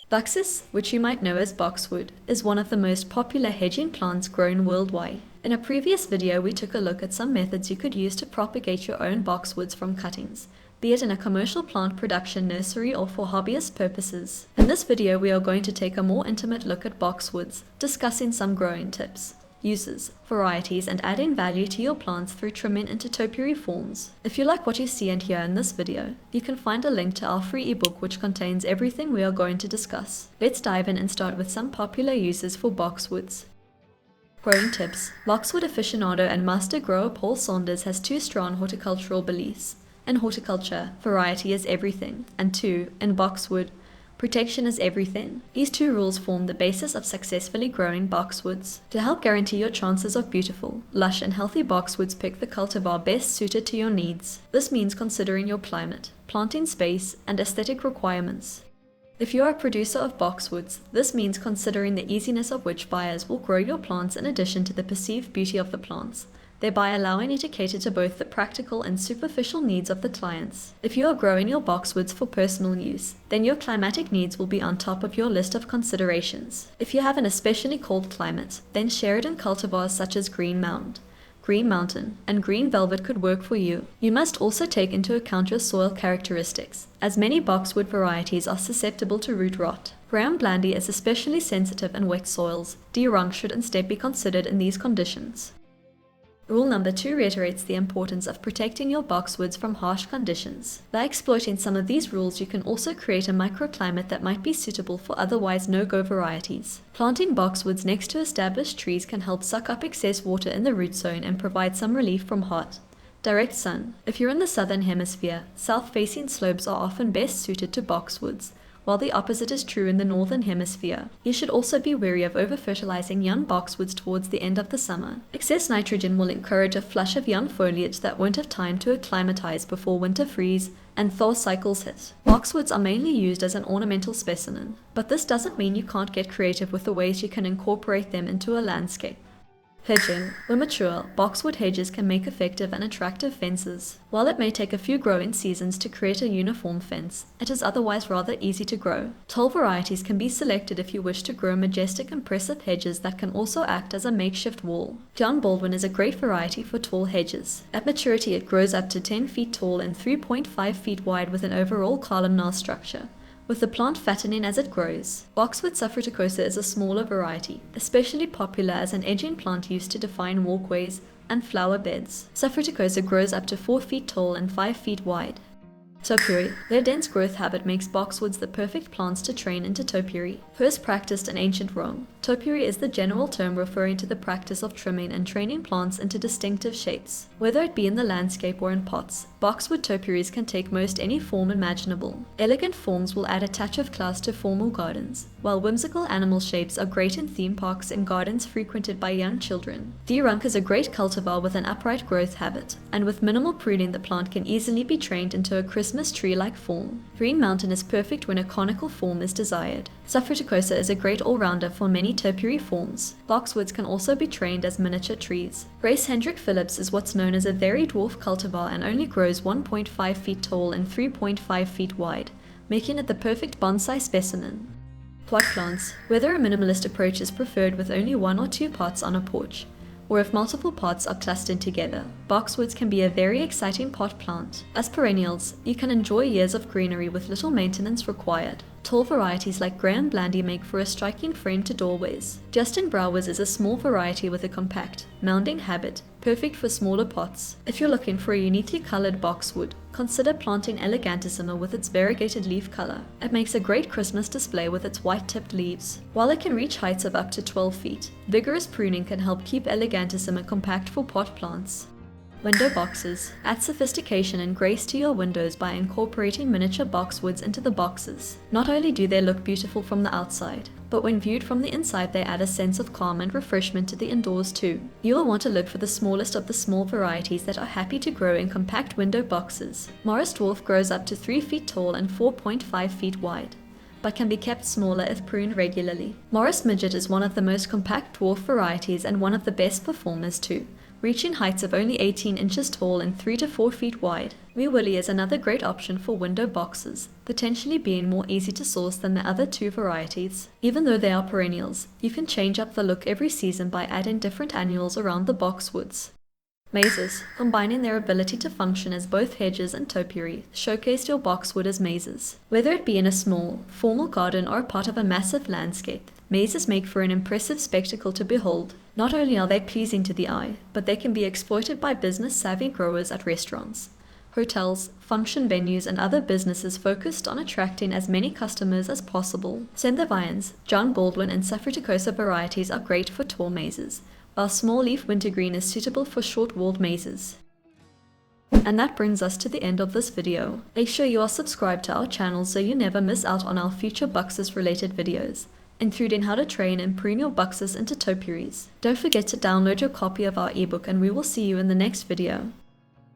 Buxus, which you might know as boxwood, is one of the most popular hedging plants grown worldwide. In a previous video, we took a look at some methods you could use to propagate your own boxwoods from cuttings, be it in a commercial plant production nursery or for hobbyist purposes. In this video, we are going to take a more intimate look at boxwoods, discussing some growing tips, uses, varieties, and adding value to your plants through trimming into topiary forms. If you like what you see and hear in this video, you can find a link to our free ebook which contains everything we are going to discuss. Let's dive in and start with some popular uses for boxwoods. Growing tips. Boxwood aficionado and master grower Paul Saunders has two strong horticultural beliefs. In horticulture, variety is everything, and two, in boxwood, protection is everything. These two rules form the basis of successfully growing boxwoods. To help guarantee your chances of beautiful, lush and healthy boxwoods, pick the cultivar best suited to your needs. This means considering your climate, planting space, and aesthetic requirements. If you are a producer of boxwoods, this means considering the easiness of which buyers will grow your plants in addition to the perceived beauty of the plants, thereby allowing you to cater to both the practical and superficial needs of the clients. If you are growing your boxwoods for personal use, then your climatic needs will be on top of your list of considerations. If you have an especially cold climate, then Sheridan cultivars such as Green Mound, Green Mountain, and Green Velvet could work for you. You must also take into account your soil characteristics, as many boxwood varieties are susceptible to root rot. Brown Blandy is especially sensitive in wet soils. D-rung should instead be considered in these conditions. Rule number 2 reiterates the importance of protecting your boxwoods from harsh conditions. By exploiting some of these rules, you can also create a microclimate that might be suitable for otherwise no-go varieties. Planting boxwoods next to established trees can help suck up excess water in the root zone and provide some relief from hot, direct sun. If you're in the southern hemisphere, south-facing slopes are often best suited to boxwoods, while the opposite is true in the northern hemisphere. You should also be wary of over-fertilizing young boxwoods towards the end of the summer. Excess nitrogen will encourage a flush of young foliage that won't have time to acclimatize before winter freeze and thaw cycles hit. Boxwoods are mainly used as an ornamental specimen, but this doesn't mean you can't get creative with the ways you can incorporate them into a landscape. Hedging. When mature, boxwood hedges can make effective and attractive fences. While it may take a few growing seasons to create a uniform fence, it is otherwise rather easy to grow. Tall varieties can be selected if you wish to grow majestic, impressive hedges that can also act as a makeshift wall. John Baldwin is a great variety for tall hedges. At maturity, it grows up to 10 feet tall and 3.5 feet wide with an overall columnar structure, with the plant fattening as it grows. Boxwood safruticosa is a smaller variety, especially popular as an edging plant used to define walkways and flower beds. Safruticosa grows up to 4 feet tall and 5 feet wide. Topiary. Their dense growth habit makes boxwoods the perfect plants to train into topiary. First practiced in ancient Rome, topiary is the general term referring to the practice of trimming and training plants into distinctive shapes. Whether it be in the landscape or in pots, boxwood topiaries can take most any form imaginable. Elegant forms will add a touch of class to formal gardens, while whimsical animal shapes are great in theme parks and gardens frequented by young children. D-runk is a great cultivar with an upright growth habit, and with minimal pruning the plant can easily be trained into a Christmas tree-like form. Green Mountain is perfect when a conical form is desired. Safruticosa is a great all-rounder for many topiary forms. Boxwoods can also be trained as miniature trees. Grace Hendrick Phillips is what's known as a very dwarf cultivar and only grows 1.5 feet tall and 3.5 feet wide, making it the perfect bonsai specimen. Pot plants. Whether a minimalist approach is preferred with only 1 or 2 pots on a porch, or if multiple pots are clustered together, boxwoods can be a very exciting pot plant. As perennials, you can enjoy years of greenery with little maintenance required. Tall varieties like Graham Blandy make for a striking frame to doorways. Justin Browers is a small variety with a compact, mounding habit, perfect for smaller pots. If you're looking for a uniquely colored boxwood, consider planting Elegantissima with its variegated leaf color. It makes a great Christmas display with its white-tipped leaves. While it can reach heights of up to 12 feet, vigorous pruning can help keep Elegantissima compact for pot plants. Window boxes. Add sophistication and grace to your windows by incorporating miniature boxwoods into the boxes. Not only do they look beautiful from the outside, but when viewed from the inside they add a sense of calm and refreshment to the indoors too. You will want to look for the smallest of the small varieties that are happy to grow in compact window boxes. Morris Dwarf grows up to 3 feet tall and 4.5 feet wide, but can be kept smaller if pruned regularly. Morris Midget is one of the most compact dwarf varieties and one of the best performers too, reaching heights of only 18 inches tall and 3 to 4 feet wide. Me Willie is another great option for window boxes, potentially being more easy to source than the other two varieties. Even though they are perennials, you can change up the look every season by adding different annuals around the boxwoods. Mazes, combining their ability to function as both hedges and topiary, showcase your boxwood as mazes. Whether it be in a small, formal garden or part of a massive landscape, mazes make for an impressive spectacle to behold. Not only are they pleasing to the eye, but they can be exploited by business-savvy growers at restaurants, hotels, function venues, and other businesses focused on attracting as many customers as possible. Sendavians, John Baldwin, and Saffruticosa varieties are great for tall mazes, while small leaf wintergreen is suitable for short-walled mazes. And that brings us to the end of this video. Make sure you are subscribed to our channel so you never miss out on our future boxes related videos, including how to train and prune your boxes into topiaries. Don't forget to download your copy of our ebook, and we will see you in the next video.